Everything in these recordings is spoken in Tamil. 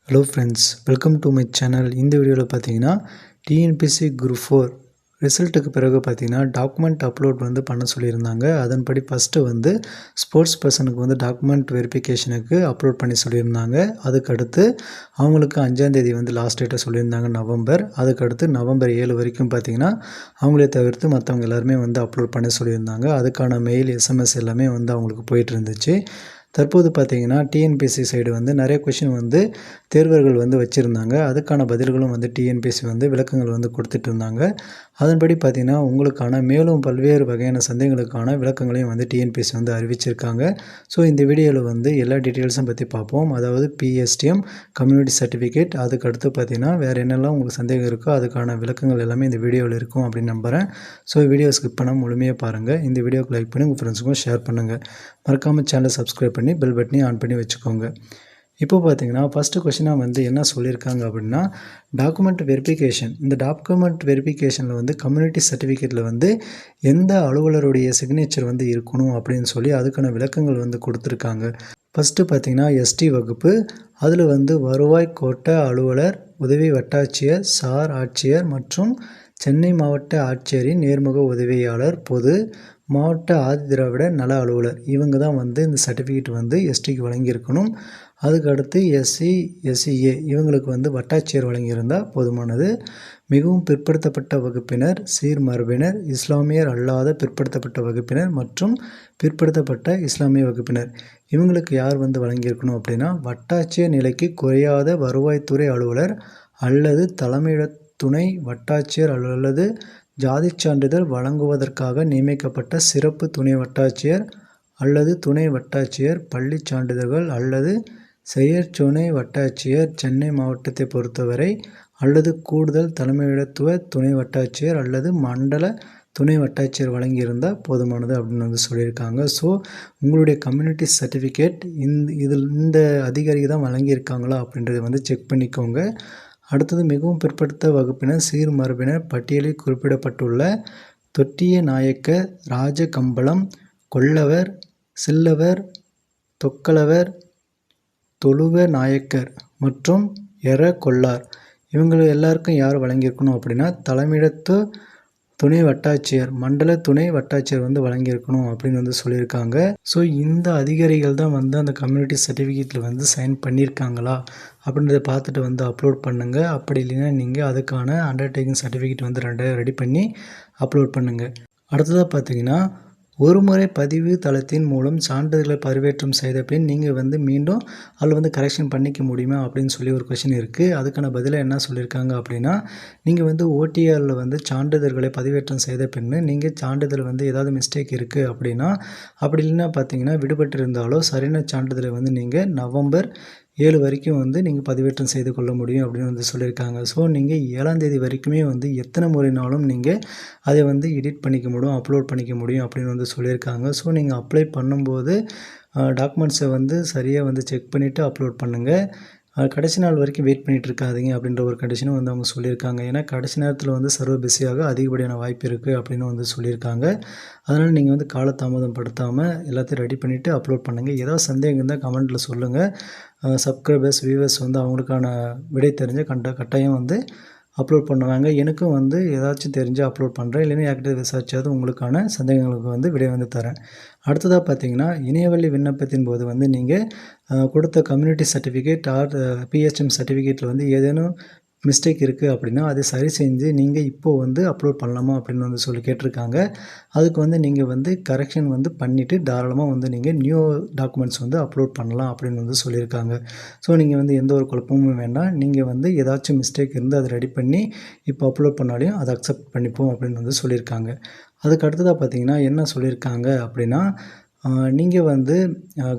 Hello friends, welcome to my channel. இந்த வீடியோவில் பார்த்தீங்கன்னா டிஎன்பிஎஸ்சி குரூப் 4 ரிசல்ட்டுக்கு பிறகு பார்த்தீங்கன்னா டாக்குமெண்ட் அப்லோட் பண்ண சொல்லியிருந்தாங்க. அதன்படி ஃபஸ்ட்டு ஸ்போர்ட்ஸ் பர்சனுக்கு டாக்குமெண்ட் வெரிஃபிகேஷனுக்கு அப்லோட் பண்ணி சொல்லியிருந்தாங்க. அதுக்கடுத்து அவங்களுக்கு 5ஆந்தேதி லாஸ்ட் டேட்டை சொல்லியிருந்தாங்க நவம்பர். அதுக்கடுத்து நவம்பர் 7 வரைக்கும் பார்த்தீங்கன்னா அவங்களே தவிர்த்து மற்றவங்க எல்லாருமே அப்லோட் பண்ணி சொல்லியிருந்தாங்க. அதுக்கான மெயில் எஸ்எம்எஸ் எல்லாமே அவங்களுக்கு போயிட்டு இருந்துச்சு. தற்போது பார்த்தீங்கன்னா டிஎன்பிஎஸ்சி சைடு நிறைய கொஷின் தேர்வர்கள் வச்சுருந்தாங்க. அதுக்கான பதில்களும் டிஎன்பிஎஸ்சி விளக்கங்கள் கொடுத்துட்டு இருந்தாங்க. அதன்படி பார்த்தீங்கன்னா உங்களுக்கான மேலும் பல்வேறு வகையான சந்தேகங்களுக்கான விளக்கங்களையும் டிஎன்பிஎஸ்சி அறிவிச்சிருக்காங்க. ஸோ இந்த வீடியோவில் எல்லா டீட்டெயில்ஸும் பற்றி பார்ப்போம். அதாவது பிஎஸ்டிஎம், கம்யூனிட்டி சர்டிஃபிகேட், அதுக்கடுத்து பார்த்தீங்கன்னா வேறு என்னெல்லாம் உங்களுக்கு சந்தேகம் இருக்கோ அதுக்கான விளக்கங்கள் எல்லாமே இந்த வீடியோவில் இருக்கும் அப்படின்னு நம்புகிறேன். ஸோ வீடியோ ஸ்கிப் பண்ணாமல் முழுமையாக பாருங்கள். இந்த வீடியோக்கு லைக் பண்ணி உங்கள் ஃப்ரெண்ட்ஸுக்கும் ஷேர் பண்ணுங்கள். மறக்காமல் சேனலை சப்ஸ்கிரைப் பண்ணி பெல் பட்டனையும் ஆன் பண்ணி வச்சுக்கோங்க. இப்போ பார்த்தீங்கன்னா ஃபஸ்ட்டு கொஷினாக என்ன சொல்லியிருக்காங்க அப்படின்னா, டாக்குமெண்ட் வெரிஃபிகேஷன். இந்த டாக்குமெண்ட் வெரிஃபிகேஷனில் கம்யூனிட்டி சர்டிஃபிகேட்டில் எந்த அலுவலருடைய சிக்னேச்சர் இருக்கணும் அப்படின்னு சொல்லி அதுக்கான விளக்கங்கள் கொடுத்துருக்காங்க. ஃபஸ்ட்டு பார்த்தீங்கன்னா எஸ்டி வகுப்பு, அதில் வருவாய் கோட்ட அலுவலர், உதவி வட்டாட்சியர், சார் ஆட்சியர் மற்றும் சென்னை மாவட்ட ஆட்சியரின் நேர்முக உதவியாளர், பொது மாவட்ட ஆதிதிராவிட நல அலுவலர், இவங்க தான் இந்த சர்டிஃபிகேட் எஸ்டிக்கு வழங்கியிருக்கணும். அதுக்கடுத்து எஸ்சி, எஸ்சிஏ இவங்களுக்கு வட்டாட்சியர் வழங்கியிருந்தால் போதுமானது. மிகவும் பிற்படுத்தப்பட்ட வகுப்பினர், சீர்மரபினர், இஸ்லாமியர் அல்லாத பிற்படுத்தப்பட்ட வகுப்பினர் மற்றும் பிற்படுத்தப்பட்ட இஸ்லாமிய வகுப்பினர் இவங்களுக்கு யார் வழங்கியிருக்கணும் அப்படின்னா, வட்டாட்சியர் நிலைக்கு குறையாத வருவாய்த்துறை அலுவலர் அல்லது தலைமையிட துணை வட்டாட்சியர் அல்லது ஜாதி சான்றிதழ் வழங்குவதற்காக நியமிக்கப்பட்ட சிறப்பு துணை வட்டாட்சியர் அல்லது துணை வட்டாட்சியர், பள்ளி சான்றிதழ்கள் அல்லது செயற்துணை வட்டாட்சியர் சென்னை மாவட்டத்தை பொறுத்தவரை, அல்லது கூடுதல் தலைமையிடத்துவ துணை வட்டாட்சியர் அல்லது மண்டல துணை வட்டாட்சியர் வழங்கியிருந்தால் போதுமானது அப்படின்னு சொல்லியிருக்காங்க. ஸோ உங்களுடைய கம்யூனிட்டி சர்டிஃபிகேட் இந்த அதிகாரி தான் வழங்கியிருக்காங்களா அப்படின்றத செக் பண்ணிக்கோங்க. அடுத்தது மிகவும் பிற்படுத்த வகுப்பினர், சீர்மரபினர் பட்டியலில் குறிப்பிடப்பட்டுள்ள தொட்டிய நாயக்கர், ராஜகம்பளம், கொல்லவர், சில்லவர், தொக்கலவர், தொழுவ நாயக்கர் மற்றும் எர கொல்லார் இவங்க எல்லாருக்கும் யார் வழங்கியிருக்கணும் அப்படின்னா, தலைமையிடத்து துணை வட்டாட்சியர், மண்டல துணை வட்டாட்சியர் வழங்கியிருக்கணும் அப்படின்னு சொல்லியிருக்காங்க. ஸோ இந்த அதிகாரிகள் தான் அந்த கம்யூனிட்டி சர்டிஃபிகேட்டில் சைன் பண்ணியிருக்காங்களா அப்படின்றத பார்த்துட்டு அப்லோட் பண்ணுங்கள். அப்படி இல்லைன்னா நீங்கள் அதுக்கான அண்டர்டேக்கிங் சர்டிஃபிகேட் 2 ரெடி பண்ணி அப்லோட் பண்ணுங்கள். அடுத்ததாக பார்த்தீங்கன்னா, ஒரு முறை பதிவு தளத்தின் மூலம் சான்றிதழ்களை பதிவேற்றம் செய்த பின் நீங்கள் மீண்டும் அதில் கரெக்ஷன் பண்ணிக்க முடியுமா அப்படின்னு சொல்லி ஒரு கொஷின் இருக்குது. அதுக்கான பதிலாக என்ன சொல்லியிருக்காங்க அப்படின்னா, நீங்கள் ஓடிஆரில் சான்றிதழ்களை பதிவேற்றம் செய்த பின் நீங்கள் சான்றிதழ் ஏதாவது மிஸ்டேக் இருக்குது அப்படின்னா, அப்படி இல்லைன்னா பார்த்தீங்கன்னா விடுபட்டு இருந்தாலோ சரியான சான்றிதழை நீங்கள் நவம்பர் 7 வரைக்கும் நீங்கள் பதிவேற்றம் செய்து கொள்ள முடியும் அப்படின்னு சொல்லியிருக்காங்க. ஸோ நீங்கள் 7ஆந்தேதி வரைக்குமே எத்தனை முறைனாலும் நீங்கள் அதை எடிட் பண்ணிக்க முடியும், அப்லோட் பண்ணிக்க முடியும் அப்படின்னு சொல்லியிருக்காங்க. ஸோ நீங்கள் அப்ளை பண்ணும்போது டாக்குமெண்ட்ஸை சரியாக செக் பண்ணிவிட்டு அப்லோட் பண்ணுங்கள். கடைசி நாள் வரைக்கும் வெயிட் பண்ணிகிட்டு இருக்காதீங்க அப்படின்ற ஒரு கண்டிஷனும் அவங்க சொல்லியிருக்காங்க. ஏன்னா கடைசி நேரத்தில் சர்வர் பிஸியாக அதிகப்படியான வாய்ப்பு இருக்குது அப்படின்னு சொல்லியிருக்காங்க. அதனால் நீங்கள் காலதாமதம் படுத்தாமல் எல்லாத்தையும் ரெடி பண்ணிவிட்டு அப்லோட் பண்ணுங்கள். ஏதாவது சந்தேகம் இருந்தால் கமெண்ட்டில் சொல்லுங்கள். சப்ஸ்கிரைபர்ஸ், வியூவர்ஸ் அவங்களுக்கான விடை தெரிஞ்ச கட்டாயம் அப்லோட் பண்ணுவாங்க. எனக்கும் ஏதாச்சும் தெரிஞ்சு அப்லோட் பண்ணுறேன். இல்லைன்னா யார்கிட்ட விசாரிச்சாவது உங்களுக்கான சந்தேகங்களுக்கு விடை தரேன். அடுத்ததாக பார்த்தீங்கன்னா, இணையவழி விண்ணப்பத்தின் போது நீங்கள் கொடுத்த கம்யூனிட்டி சர்டிஃபிகேட் ஆர் பிஎஸ்டிஎம் சர்டிஃபிகேட்டில் ஏதேனும் மிஸ்டேக் இருக்குது அப்படின்னா அதை சரி செஞ்சு நீங்கள் இப்போது அப்லோட் பண்ணலாமா அப்படின்னு சொல்லி கேட்டிருக்காங்க. அதுக்கு நீங்கள் கரெக்ஷன் பண்ணிவிட்டு தாராளமாக நீங்கள் நியூ டாக்குமெண்ட்ஸ் அப்லோட் பண்ணலாம் அப்படின்னு சொல்லியிருக்காங்க. ஸோ நீங்கள் எந்த ஒரு குழப்பமும் வேண்டாம். நீங்கள் ஏதாச்சும் மிஸ்டேக் இருந்து அதை ரெடி பண்ணி இப்போ அப்லோட் பண்ணாலையும் அதை அக்செப்ட் பண்ணிப்போம் அப்படின்னு சொல்லியிருக்காங்க. அதுக்கு அடுத்ததாக பார்த்தீங்கன்னா என்ன சொல்லியிருக்காங்க அப்படின்னா, நீங்கள்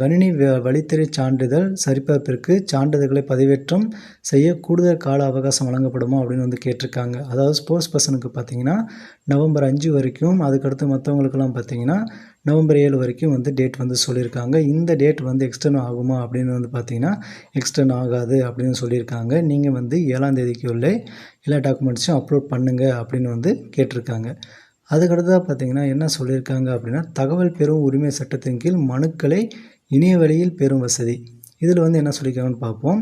கணினி வழித்துறை சான்றிதழ் சரிபார்ப்பிற்கு சான்றிதழ்களை பதிவேற்றம் செய்ய கூடுதல் கால அவகாசம் வழங்கப்படுமா அப்படின்னு கேட்டிருக்காங்க. அதாவது ஸ்போர்ட்ஸ் பர்சனுக்கு பார்த்தீங்கன்னா நவம்பர் 5 வரைக்கும், அதுக்கடுத்து மற்றவங்களுக்கெல்லாம் பார்த்தீங்கன்னா நவம்பர் 7 வரைக்கும் டேட் சொல்லியிருக்காங்க. இந்த டேட் எக்ஸ்டெண்ட் ஆகுமா அப்படின்னு பார்த்தீங்கன்னா எக்ஸ்டெண்ட் ஆகாது அப்படின்னு சொல்லியிருக்காங்க. நீங்கள் 7ஆந்தேதிக்கு உள்ளே எல்லா டாக்குமெண்ட்ஸையும் அப்லோட் பண்ணுங்கள் அப்படின்னு கேட்டிருக்காங்க. அதுக்கடுத்ததாக பார்த்தீங்கன்னா என்ன சொல்லியிருக்காங்க அப்படின்னா, தகவல் பெறும் உரிமை சட்டத்தின் கீழ் மனுக்களை இணைய வழியில் பெறும் வசதி. இதில் என்ன சொல்லியிருக்காங்கன்னு பார்ப்போம்.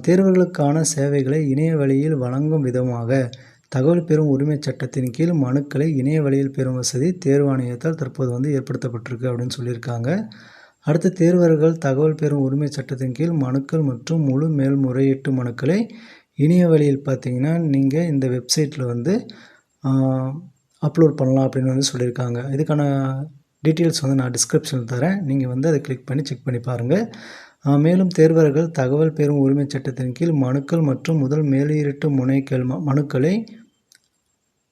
தேர்வர்களுக்கான சேவைகளை இணைய வழியில் வழங்கும் விதமாக தகவல் பெறும் உரிமைச் சட்டத்தின் கீழ் மனுக்களை இணைய வழியில் பெறும் வசதி தேர்வாணையத்தால் தற்போது வந்து ஏற்படுத்தப்பட்டிருக்கு அப்படின்னு சொல்லியிருக்காங்க. அடுத்து தேர்வர்கள் தகவல் பெறும் உரிமைச் சட்டத்தின் கீழ் மனுக்கள் மற்றும் முழு மேல்முறையீட்டு மனுக்களை இணைய வழியில் பார்த்தீங்கன்னா நீங்கள் இந்த வெப்சைட்டில் வந்து அப்லோட் பண்ணலாம் அப்படின்னு வந்து சொல்லியிருக்காங்க. இதுக்கான டீட்டெயில்ஸ் வந்து நான் டிஸ்கிரிப்ஷனில் தரேன். நீங்கள் வந்து அதை கிளிக் பண்ணி செக் பண்ணி பாருங்கள். மேலும் தேர்வர்கள் தகவல் பெறும் உரிமைச் சட்டத்தின் கீழ் மனுக்கள் மற்றும்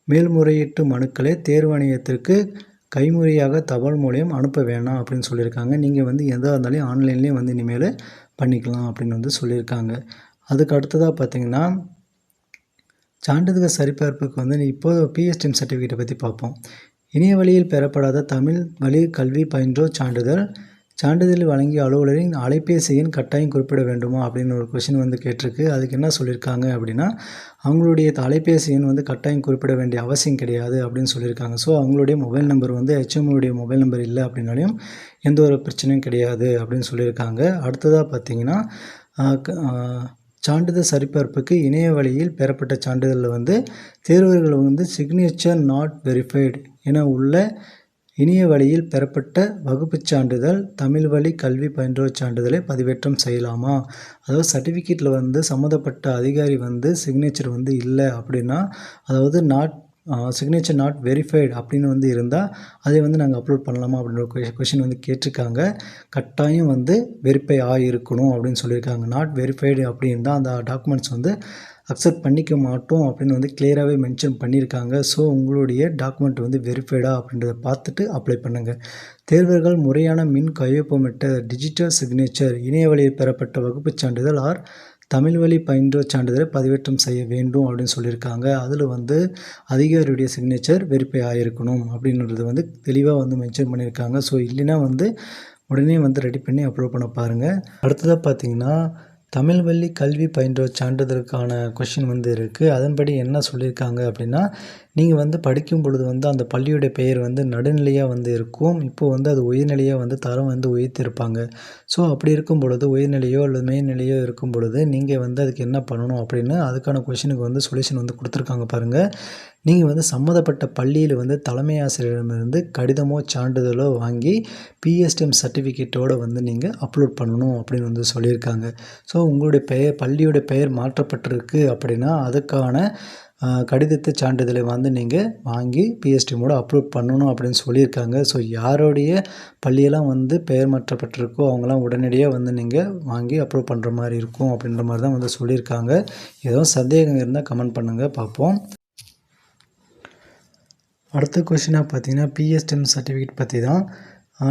மேல்முறையீட்டு மனுக்களை தேர்வாணையத்திற்கு கைமுறையாக தபால் மூலம் அனுப்ப வேணாம் அப்படின்னு சொல்லியிருக்காங்க. நீங்கள் வந்து எதாக இருந்தாலும் ஆன்லைன்லேயே வந்து இனிமேல் பண்ணிக்கலாம் அப்படின்னு வந்து சொல்லியிருக்காங்க. அதுக்கு அடுத்ததாக பார்த்தீங்கன்னா சான்றிதழ் சரிபார்ப்புக்கு வந்து இப்போது பிஎஸ்டிஎம் சர்டிஃபிகேட்டை பற்றி பார்ப்போம். இணைய வழியில் பெறப்படாத தமிழ் வழி கல்வி பயின்றோர் சான்றிதழ் வழங்கிய அலுவலரின் அலைபேசி எண் கட்டாயம் குறிப்பிட வேண்டுமா அப்படின்னு ஒரு கொஷின் வந்து கேட்டிருக்கு. அதுக்கு என்ன சொல்லியிருக்காங்க அப்படின்னா அவங்களுடைய அலைபேசி எண் வந்து கட்டாயம் குறிப்பிட வேண்டிய அவசியம் கிடையாது அப்படின்னு சொல்லியிருக்காங்க. ஸோ அவங்களுடைய மொபைல் நம்பர் வந்து ஹெச்எம்முடைய மொபைல் நம்பர் இல்லை அப்படின்னாலையும் எந்த ஒரு பிரச்சனையும் கிடையாது அப்படின்னு சொல்லியிருக்காங்க. அடுத்ததாக பார்த்தீங்கன்னா சான்றிதழ் சரிபார்ப்புக்கு இணைய வழியில் பெறப்பட்ட சான்றிதழில் வந்து தேர்வர்கள் வந்து சிக்னேச்சர் நாட் வெரிஃபைடு என உள்ள இணைய வழியில் பெறப்பட்ட வகுப்புச் சான்றிதழ் தமிழ் வழி கல்வி பயின்றோர் சான்றிதழை பதிவேற்றம் செய்யலாமா? அதாவது சர்டிஃபிகேட்டில் வந்து சம்மந்தப்பட்ட அதிகாரி வந்து சிக்னேச்சர் வந்து இல்லை அப்படின்னா, அதாவது சிக்னேச்சர் நாட் வெரிஃபைடு அப்படின்னு வந்து இருந்தால் அதை வந்து நாங்கள் அப்லோட் பண்ணலாமா அப்படின்ற ஒரு கொஷின் வந்து கேட்டிருக்காங்க. கட்டாயம் வந்து வெரிஃபை ஆகிருக்கணும் அப்படின்னு சொல்லியிருக்காங்க. நாட் வெரிஃபைடு அப்படின்னு தான் அந்த டாக்குமெண்ட்ஸ் வந்து அக்செப்ட் பண்ணிக்க மாட்டோம் அப்படின்னு வந்து கிளியராகவே மென்ஷன் பண்ணியிருக்காங்க. ஸோ உங்களுடைய டாக்குமெண்ட் வந்து வெரிஃபைடா அப்படின்றத பார்த்துட்டு அப்ளை பண்ணுங்கள். தேர்வர்கள் முறையான மின் கையொப்பமிட்ட டிஜிட்டல் சிக்னேச்சர் இணைய வழியில் பெறப்பட்ட வகுப்புச் சான்றிதழ் தமிழ் வழி பயின்றோர் சான்றிதழை பதிவேற்றம் செய்ய வேண்டும் அப்படின்னு சொல்லியிருக்காங்க. அதில் வந்து அதிகாரியுடைய சிக்னேச்சர் வெரிஃபை ஆகிருக்கணும் அப்படின்றது வந்து தெளிவாக வந்து மென்ஷன் பண்ணியிருக்காங்க. ஸோ இல்லைன்னா வந்து உடனே வந்து ரெடி பண்ணி அப்லோட் பண்ண பாருங்கள். அடுத்ததாக பார்த்தீங்கன்னா தமிழ் வழி கல்வி பயின்றோர் சான்றிதழுக்கான கொஷின் வந்து இருக்குது. அதன்படி என்ன சொல்லியிருக்காங்க அப்படின்னா நீங்கள் வந்து படிக்கும் பொழுது வந்து அந்த பள்ளியுடைய பெயர் வந்து நடுநிலையாக வந்து இருக்கும். இப்போது வந்து அது உயர்நிலையாக வந்து தரம் வந்து உயர்த்திருப்பாங்க. ஸோ அப்படி இருக்கும் பொழுது உயர்நிலையோ அல்லது மேல்நிலையோ இருக்கும் பொழுது நீங்கள் வந்து அதுக்கு என்ன பண்ணணும் அப்படின்னு அதுக்கான கொஷினுக்கு வந்து சொல்யூஷன் வந்து கொடுத்துருக்காங்க பாருங்கள். நீங்கள் வந்து சம்மந்தப்பட்ட பள்ளியில் வந்து தலைமை ஆசிரியரிடமிருந்து கடிதமோ சான்றிதழோ வாங்கி பிஎஸ்டிஎம் சர்டிஃபிகேட்டோடு வந்து நீங்கள் அப்லோட் பண்ணணும் அப்படின்னு வந்து சொல்லியிருக்காங்க. ஸோ உங்களுடைய பள்ளியோடைய பெயர் மாற்றப்பட்டிருக்கு அப்படின்னா அதுக்கான கடிதத்தை சான்றிதழை வந்து நீங்கள் வாங்கி பிஎஸ்டிஎம்மோடு அப்லோட் பண்ணணும் அப்படின்னு சொல்லியிருக்காங்க. ஸோ யாருடைய பள்ளியெல்லாம் வந்து பெயர் மாற்றப்பட்டிருக்கோ அவங்களாம் உடனடியாக வந்து நீங்கள் வாங்கி அப்லோட் பண்ணுற மாதிரி இருக்கும் அப்படின்ற மாதிரி தான் வந்து சொல்லியிருக்காங்க. ஏதோ சந்தேகம் இருந்தால் கமெண்ட் பண்ணுங்கள், பார்ப்போம். அடுத்த கொஷினாக பார்த்தீங்கன்னா பிஎஸ்டிஎம் சர்டிஃபிகேட் பற்றி தான்.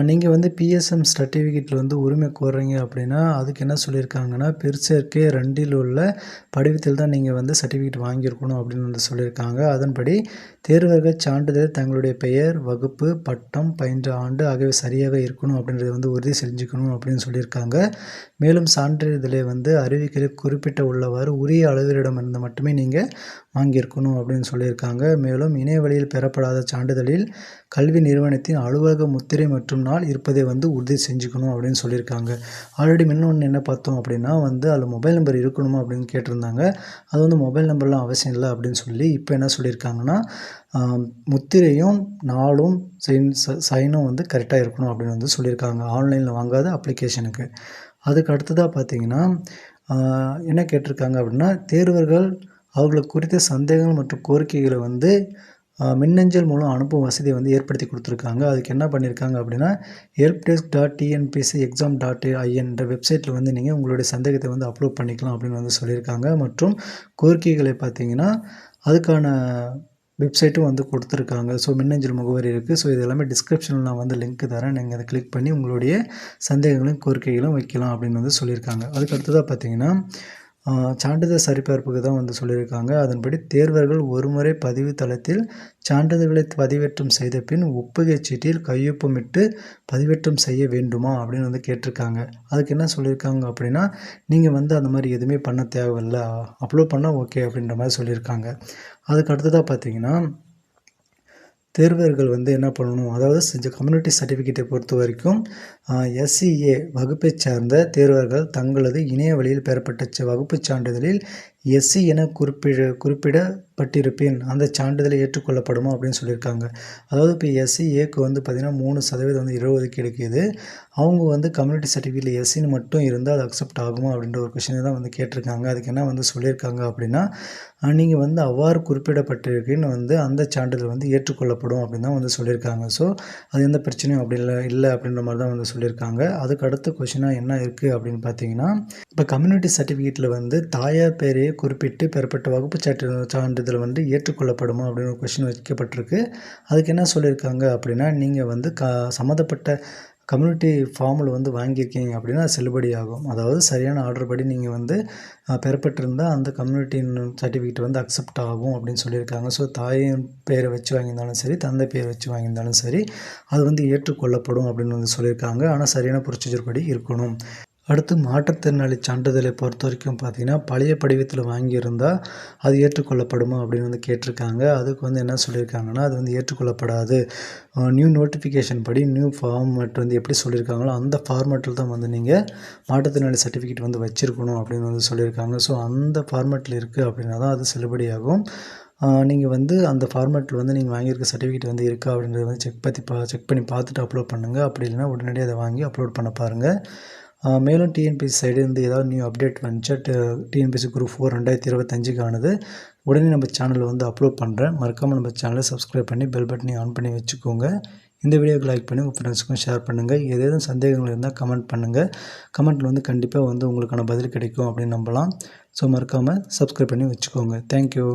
நீங்கள் வந்து பிஎஸ்எம் சர்டிஃபிகேட்டில் வந்து உரிமை கோர்றீங்க அப்படின்னா அதுக்கு என்ன சொல்லியிருக்காங்கன்னா பெருசேர்க்கை 2இல் உள்ள படிவத்தில் தான் நீங்கள் வந்து சர்டிஃபிகேட் வாங்கியிருக்கணும் அப்படின்னு வந்து சொல்லியிருக்காங்க. அதன்படி தேர்வர்கள் சான்றிதழ் தங்களுடைய பெயர், வகுப்பு, பட்டம், பயின்ற ஆண்டு ஆகியவை சரியாக இருக்கணும் அப்படின்றத வந்து உறுதி செஞ்சுக்கணும் அப்படின்னு சொல்லியிருக்காங்க. மேலும் சான்றிதழை வந்து அறிவிக்கையில் குறிப்பிட்ட உள்ளவாறு உரிய அலுவலரிடமிருந்து மட்டுமே நீங்கள் வாங்கியிருக்கணும் அப்படின்னு சொல்லியிருக்காங்க. மேலும் இணைய வழியில் பெறப்படாத சான்றிதழில் கல்வி நிறுவனத்தின் அலுவலக முத்திரை மற்றும் நாள் இருப்பதை வந்து உறுதி செஞ்சுக்கணும் அப்படின்னு சொல்லியிருக்காங்க. ஆல்ரெடி இன்னொன்று என்ன பார்த்தோம் அப்படின்னா வந்து அதில் மொபைல் நம்பர் இருக்கணுமா அப்படின்னு கேட்டிருந்தாங்க. அது வந்து மொபைல் நம்பர்லாம் அவசியம் இல்லை அப்படின்னு சொல்லி இப்போ என்ன சொல்லியிருக்காங்கன்னா முத்திரையும் நாளும் சைனும் வந்து கரெக்டாக இருக்கணும் அப்படின்னு வந்து சொல்லியிருக்காங்க ஆன்லைனில் வாங்காத அப்ளிகேஷனுக்கு. அதுக்கு அடுத்ததாக பார்த்தீங்கன்னா என்ன கேட்டிருக்காங்க அப்படின்னா தேர்வர்கள் அவர்களுக்கு குறித்த சந்தேகங்கள் மற்றும் கோரிக்கைகளை வந்து மின்னஞ்சல் மூலம் அனுப்பும் வசதியை வந்து ஏற்படுத்தி கொடுத்துருக்காங்க. அதுக்கு என்ன பண்ணியிருக்காங்க அப்படின்னா helpdesk.tnpcexam.in என்ற வெப்சைட்டில் வந்து நீங்கள் உங்களுடைய சந்தேகத்தை வந்து அப்லோட் பண்ணிக்கலாம் அப்படின்னு வந்து சொல்லியிருக்காங்க. மற்றும் கோரிக்கைகளை பார்த்தீங்கன்னா அதுக்கான வெப்சைட்டும் வந்து கொடுத்துருக்காங்க. ஸோ மின்னஞ்சல் முகவரி இருக்குது. ஸோ இது எல்லாமே டிஸ்கிரிப்ஷனில் நான் வந்து லிங்க் தரேன். நீங்கள் அதை கிளிக் பண்ணி உங்களுடைய சந்தேகங்களையும் கோரிக்கைகளும் வைக்கலாம் அப்படின்னு வந்து சொல்லியிருக்காங்க. அதுக்கு அடுத்ததாக பார்த்தீங்கன்னா சான்றிதழ் சரிபார்ப்புக்கு தான் வந்து சொல்லியிருக்காங்க. அதன்படி தேர்வர்கள் ஒருமுறை பதிவு தளத்தில் சான்றிதழ்களை பதிவேற்றம் செய்த பின் ஒப்புகை சீட்டில் கையொப்பமிட்டு பதிவேற்றம் செய்ய வேண்டுமா அப்படின்னு வந்து கேட்டிருக்காங்க. அதுக்கு என்ன சொல்லியிருக்காங்க அப்படின்னா நீங்கள் வந்து அந்த மாதிரி எதுவுமே பண்ண தேவையில்லை, அப்லோட் பண்ணால் ஓகே அப்படின்ற மாதிரி சொல்லியிருக்காங்க. அதுக்கு அடுத்ததாக பார்த்தீங்கன்னா தேர்வர்கள் வந்து என்ன பண்ணணும், அதாவது கம்யூனிட்டி சர்டிஃபிகேட்டை பொறுத்த வரைக்கும் எஸ்சிஏ வகுப்பைச் சார்ந்த தேர்வர்கள் தங்களது இணைய வழியில் பெறப்பட்ட வகுப்புச் சான்றிதழில் எஸ்சி என குறிப்பிடப்பட்டிருப்பின் அந்த சான்றிதழை ஏற்றுக்கொள்ளப்படுமா அப்படின்னு சொல்லியிருக்காங்க. அதாவது இப்போ எஸ்சிஏக்கு வந்து பார்த்திங்கன்னா 3% வந்து இடஒதுக்கீடு இருக்குது. அவங்க வந்து கம்யூனிட்டி சர்டிஃபிகேட்டில் எஸ்சின்னு மட்டும் இருந்தால் அது அக்செப்ட் ஆகுமா அப்படின்ற ஒரு கொஷினை தான் வந்து கேட்டிருக்காங்க. அதுக்கு என்ன வந்து சொல்லியிருக்காங்க அப்படின்னா, நீங்கள் வந்து அவ்வாறு குறிப்பிடப்பட்டிருக்குன்னு வந்து அந்த சான்றிதழ் வந்து ஏற்றுக்கொள்ளப்படும் அப்படின்னு தான் வந்து சொல்லியிருக்காங்க. ஸோ அது எந்த பிரச்சனையும் அப்படி இல்லை அப்படின்ற மாதிரி தான் வந்து சொல்லியிருக்காங்க. அதுக்கு அடுத்த கொஷினாக என்ன இருக்குது அப்படின்னு பார்த்தீங்கன்னா, இப்போ கம்யூனிட்டி சர்டிஃபிகேட்டில் வந்து தாயார் பேரையே குறிப்பிட்டு பெறப்பட்ட வகுப்பு சான்றிதழ் வந்து ஏற்றுக்கொள்ளப்படுமா அப்படின்னு ஒரு கொஷின் வைக்கப்பட்டிருக்கு. அதுக்கு என்ன சொல்லியிருக்காங்க அப்படின்னா, நீங்கள் வந்து சம்மந்தப்பட்ட கம்யூனிட்டி ஃபார்மில் வந்து வாங்கியிருக்கீங்க அப்படின்னா அது செல்லுபடியாகும். அதாவது சரியான ஆர்டர் படி நீங்கள் வந்து பெறப்பட்டிருந்தால் அந்த கம்யூனிட்டின் சர்டிஃபிகேட் வந்து அக்செப்ட் ஆகும் அப்படின்னு சொல்லியிருக்காங்க. ஸோ தாயின் பேரை வச்சு வாங்கியிருந்தாலும் சரி, தந்தை பேர் வச்சு வாங்கியிருந்தாலும் சரி, அது வந்து ஏற்றுக்கொள்ளப்படும் அப்படின்னு வந்து சொல்லியிருக்காங்க. ஆனால் சரியான ப்ரொசீஜர் படி இருக்கணும். அடுத்து மாற்றுத்திறனாளி சான்றிதழை பொறுத்த வரைக்கும் பார்த்திங்கன்னா, பழைய படிவத்தில் வாங்கியிருந்தால் அது ஏற்றுக்கொள்ளப்படுமா அப்படின்னு வந்து கேட்டிருக்காங்க. அதுக்கு வந்து என்ன சொல்லியிருக்காங்கன்னா, அது வந்து ஏற்றுக்கொள்ளப்படாது. நியூ நோட்டிஃபிகேஷன் படி நியூ ஃபார்மேட் வந்து எப்படி சொல்லியிருக்காங்களோ அந்த ஃபார்மேட்டில் தான் வந்து நீங்கள் மாற்றுத்திறனாளி சர்டிஃபிகேட் வந்து வச்சுருக்கணும் அப்படின்னு வந்து சொல்லியிருக்காங்க. ஸோ அந்த ஃபார்மேட்டில் இருக்குது அப்படின்னா தான் அது செல்லுபடியாகும். நீங்கள் வந்து அந்த ஃபார்மேட்டில் வந்து நீங்கள் வாங்கியிருக்க சர்டிஃபிகேட் வந்து இருக்கா அப்படின்றத வந்து செக் பண்ணி பார்த்துட்டு அப்லோட் பண்ணுங்கள். அப்படி இல்லைனா உடனடியாக அதை வாங்கி அப்லோட் பண்ண பாருங்கள். மேலும் டிஎன்பிஎஸ்சி சைடுலேருந்து ஏதாவது நியூ அப்டேட் வந்துச்சா டிஎன்பிஎஸ்சி குரூப் 4 2025க்கானது உடனே நம்ம சேனலில் வந்து அப்லோட் பண்ணுறேன். மறக்காமல் நம்ம சேனலை சப்ஸ்கிரைப் பண்ணி பெல் பட்டனையும் ஆன் பண்ணி வச்சுக்கோங்க. இந்த வீடியோக்கு லைக் பண்ணி உங்கள் ஃப்ரெண்ட்ஸுக்கும் ஷேர் பண்ணுங்கள். ஏதேனும் சந்தேகங்கள் இருந்தால் கமெண்ட் பண்ணுங்கள். கமெண்ட்டில் வந்து கண்டிப்பாக வந்து உங்களுக்கான பதில் கிடைக்கும் அப்படின்னு நம்பலாம். ஸோ மறக்காமல் சப்ஸ்கிரைப் பண்ணி வச்சுக்கோங்க. தேங்க்யூ.